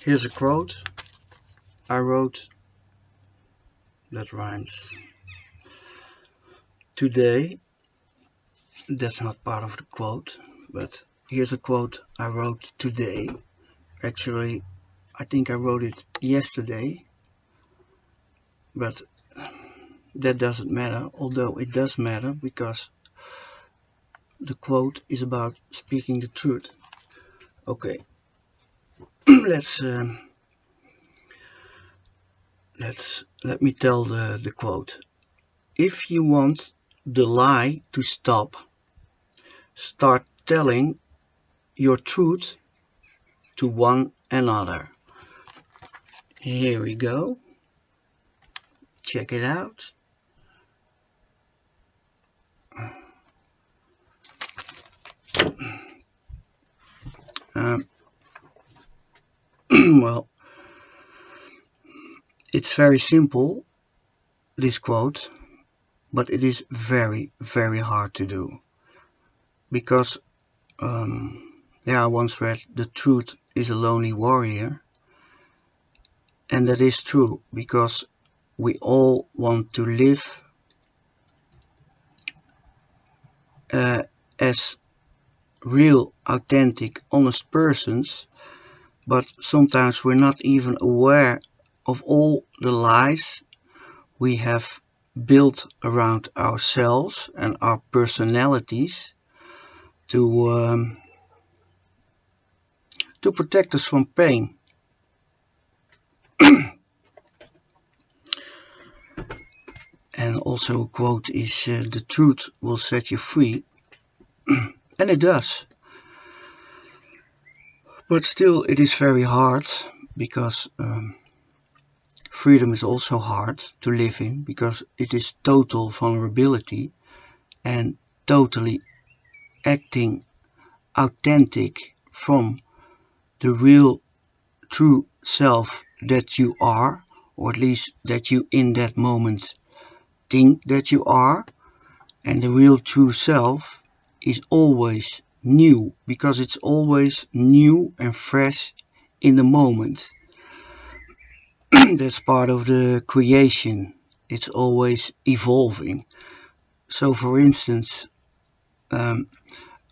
Here's a quote I wrote that rhymes. Today, that's not part of the quote, but here's a quote I wrote today. Actually, I think I wrote it yesterday, but that doesn't matter, although it does matter because the quote is about speaking the truth. Okay, let me tell the quote. If you want the lie to stop, start telling your truth to one another. Here we go. Check it out. Well, it's very simple, this quote, but it is very, very hard to do. Because, I once read, the truth is a lonely warrior. And that is true, because we all want to live as real, authentic, honest persons, but sometimes we're not even aware of all the lies we have built around ourselves and our personalities to protect us from pain. And also a quote is, the truth will set you free. And it does. But still it is very hard, because freedom is also hard to live in, because it is total vulnerability and totally acting authentic from the real true self that you are, or at least that you in that moment think that you are. And the real true self is always new, because it's always new and fresh in the moment. That's part of the creation. It's always evolving. So for instance, I'm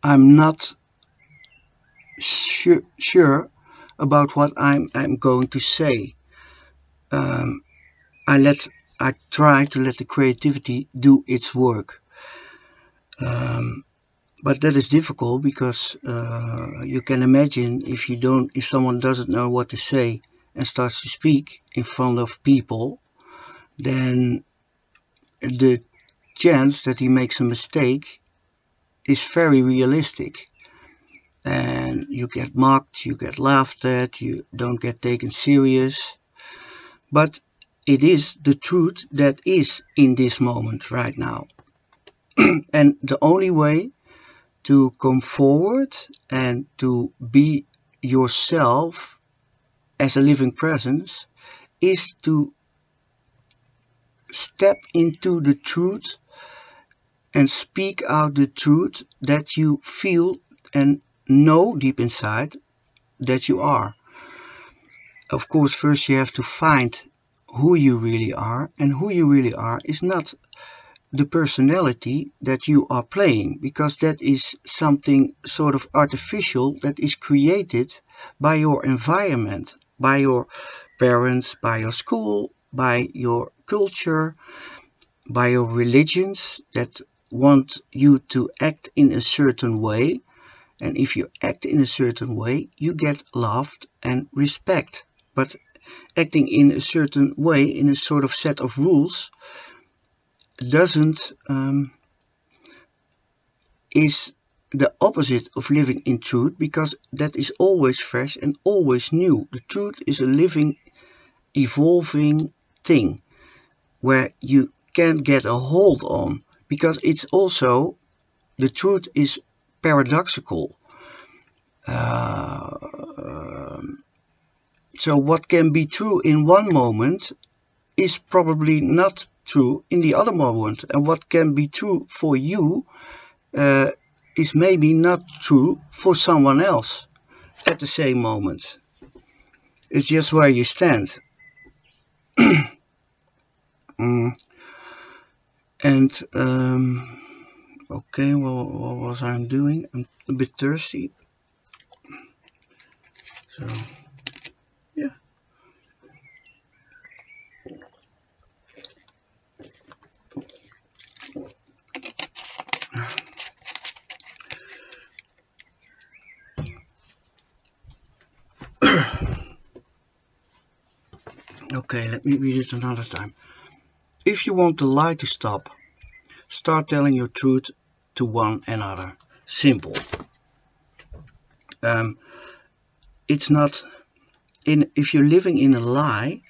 not sure about what I'm going to say. I try to let the creativity do its work. But that is difficult, because you can imagine if someone doesn't know what to say and starts to speak in front of people, then the chance that he makes a mistake is very realistic. And you get mocked, you get laughed at, you don't get taken serious. But it is the truth that is in this moment right now. And the only way to come forward and to be yourself as a living presence is to step into the truth and speak out the truth that you feel and know deep inside that you are. Of course, first you have to find who you really are, and who you really are is not the personality that you are playing, because that is something sort of artificial that is created by your environment, by your parents, by your school, by your culture, by your religions that want you to act in a certain way. And if you act in a certain way, you get loved and respect. But acting in a certain way, in a sort of set of rules, is the opposite of living in truth, because that is always fresh and always new. The truth is a living, evolving thing where you can't get a hold on, because it's also, the truth is paradoxical. So what can be true in one moment is probably not true in the other moment, and what can be true for you is maybe not true for someone else at the same moment. It's just where you stand. And okay, well, what was I doing? I'm a bit thirsty, so yeah. Okay, let me read it another time. If you want the lie to stop, start telling your truth to one another. Simple. It's not if you're living in a lie,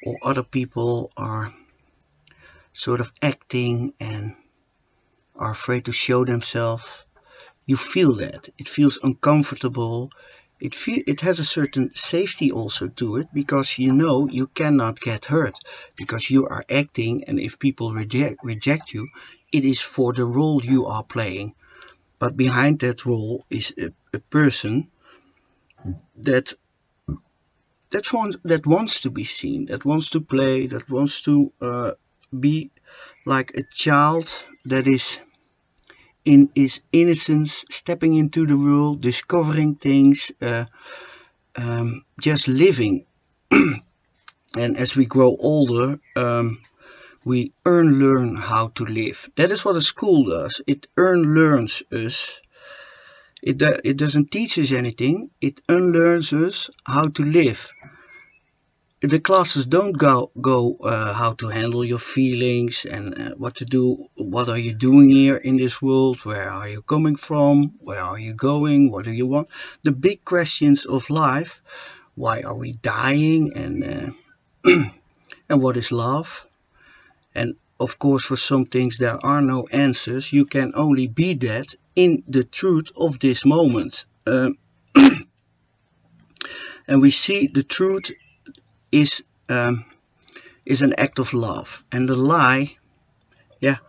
or other people are sort of acting and are afraid to show themselves, you feel that. It feels uncomfortable. It has a certain safety also to it, because you know you cannot get hurt because you are acting, and if people reject you, it is for the role you are playing. But behind that role is a person that wants to be seen, that wants to play, that wants to be like a child that is in his innocence, stepping into the world, discovering things, just living. And as we grow older, we learn how to live. That is what a school does. It learns us. It doesn't teach us anything. It unlearns us how to live. The classes don't go how to handle your feelings and what to do. What are you doing here in this world? Where are you coming from? Where are you going? What do you want? The big questions of life. Why are we dying? And and what is love? And of course, for some things there are no answers. You can only be that in the truth of this moment. And we see the truth is an act of love, and the lie, yeah,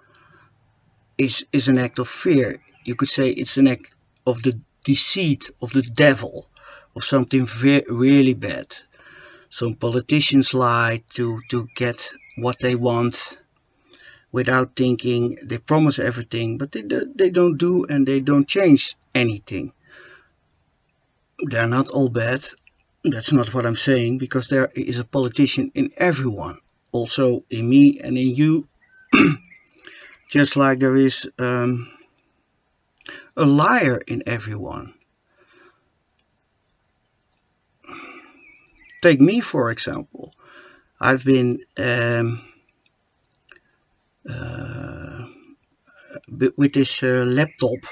is an act of fear. You could say it's an act of the deceit of the devil, of something really bad. Some politicians lie to get what they want without thinking. They promise everything, but they don't do, and they don't change anything. They're not all bad. That's not what I'm saying, because there is a politician in everyone, also in me and in you, just like there is a liar in everyone. Take me, for example. I've been with this laptop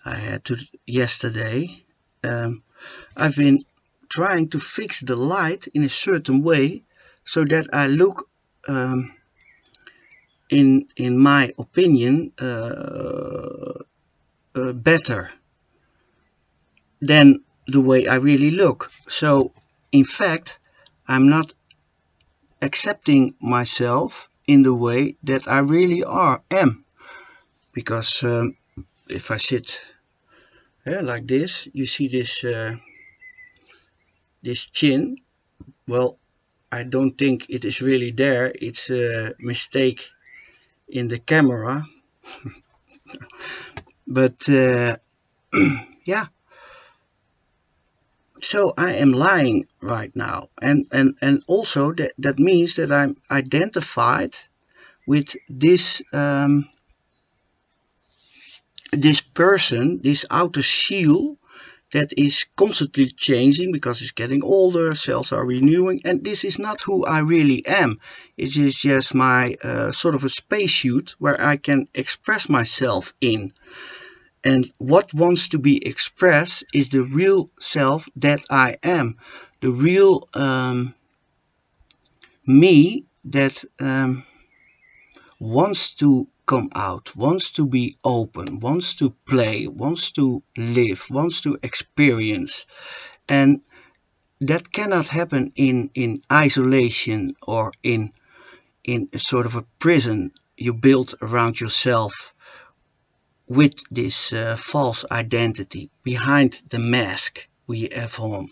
I had yesterday. I've been trying to fix the light in a certain way so that I look, in my opinion, better than the way I really look. So in fact, I'm not accepting myself in the way that I really am, because if I sit like this, you see this this chin. Well, I don't think it is really there. It's a mistake in the camera. But yeah, so I am lying right now, and also that means that I'm identified with this this person, this outer shell that is constantly changing because it's getting older, cells are renewing, and this is not who I really am. It is just my sort of a spacesuit where I can express myself in. And what wants to be expressed is the real self that I am, the real me that wants to come out, wants to be open, wants to play, wants to live, wants to experience. And that cannot happen in isolation or in a sort of a prison you build around yourself with this false identity behind the mask we have on.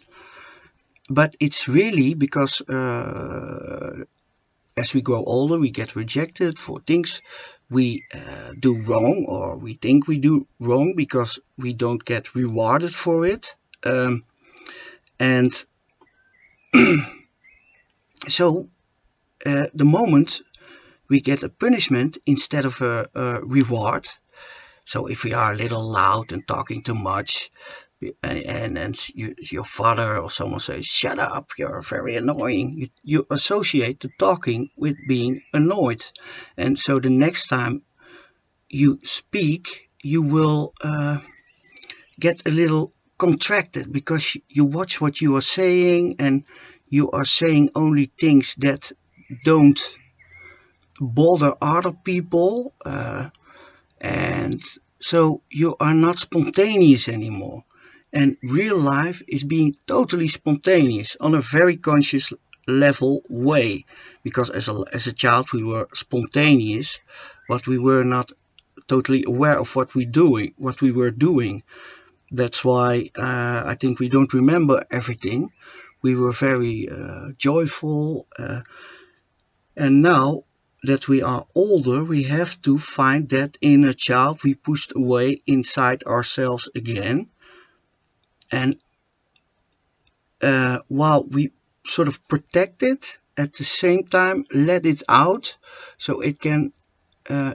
but it's really because as we grow older, we get rejected for things we do wrong, or we think we do wrong because we don't get rewarded for it. And so the moment we get a punishment instead of a reward, so if we are a little loud and talking too much, and your father or someone says, shut up, you're very annoying, you associate the talking with being annoyed. And so the next time you speak, you will get a little contracted, because you watch what you are saying, and you are saying only things that don't bother other people, and so you are not spontaneous anymore. And real life is being totally spontaneous on a very conscious level way, because as a child we were spontaneous, but we were not totally aware of what we were doing. That's why I think we don't remember everything. We were very joyful, and now that we are older, we have to find that inner child we pushed away inside ourselves again. And while we sort of protect it, at the same time let it out so it can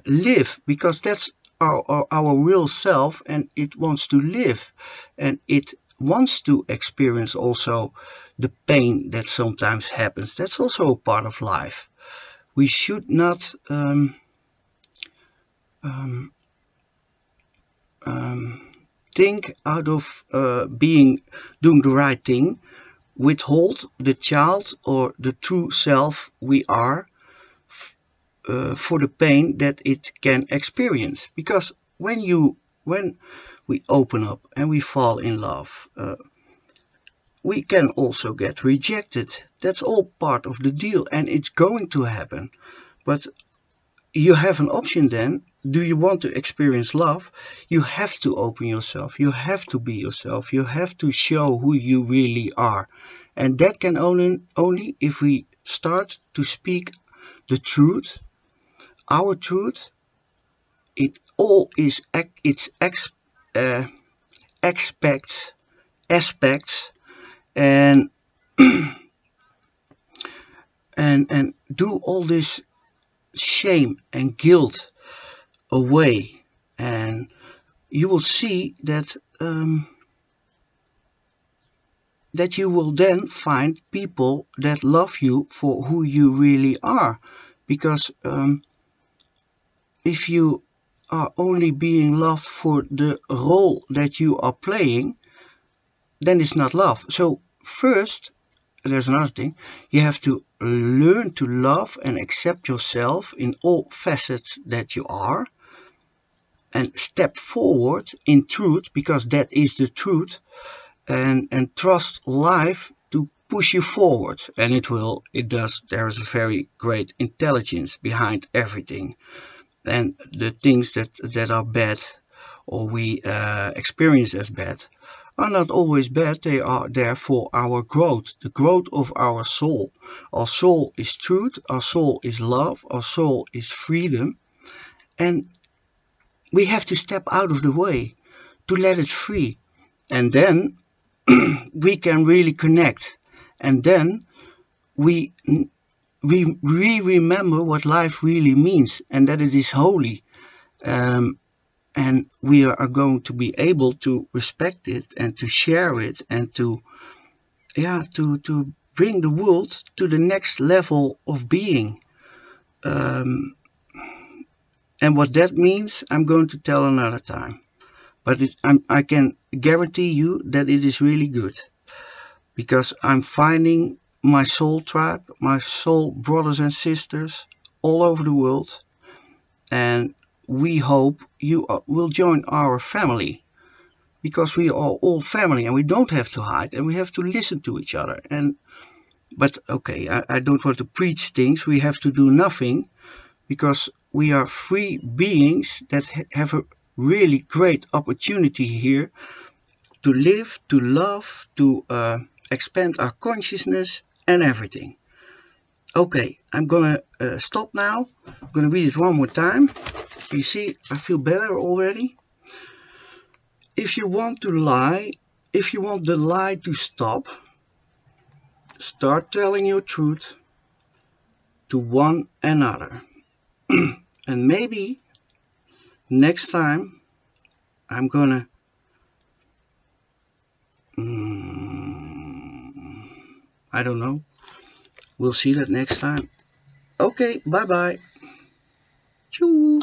live, because that's our real self, and it wants to live, and it wants to experience also the pain that sometimes happens. That's also a part of life. We should not think out of doing the right thing, withhold the child or the true self we are for the pain that it can experience. Because when we open up and we fall in love, we can also get rejected. That's all part of the deal, and it's going to happen. But you have an option then. Do you want to experience love? You have to open yourself. You have to be yourself. You have to show who you really are. And that can only if we start to speak the truth, our truth. It all is its aspects, and and do all this shame and guilt away, and you will see that that you will then find people that love you for who you really are. Because if you are only being loved for the role that you are playing, then it's not love. So first, there's another thing, you have to learn to love and accept yourself in all facets that you are, and step forward in truth, because that is the truth, and trust life to push you forward. And it does. There is a very great intelligence behind everything, and the things that are bad, or we experience as bad, are not always bad. They are there for our growth, the growth of our soul. Our soul is truth, our soul is love, our soul is freedom, and we have to step out of the way to let it free. And then we can really connect, and then we remember what life really means, and that it is holy, and we are going to be able to respect it and to share it, and to bring the world to the next level of being. And what that means, I'm going to tell another time. But I can guarantee you that it is really good, because I'm finding my soul tribe, my soul brothers and sisters all over the world, and we hope you will join our family, because we are all family, and we don't have to hide, and we have to listen to each other. But okay, I don't want to preach things. We have to do nothing, because we are free beings that have a really great opportunity here to live, to love, to expand our consciousness and everything. Okay, I'm gonna stop now. I'm gonna read it one more time. You see, I feel better already. If you want the lie to stop, start telling your truth to one another. And maybe next time I'm gonna I don't know. We'll see that next time. Okay, bye bye. Choo.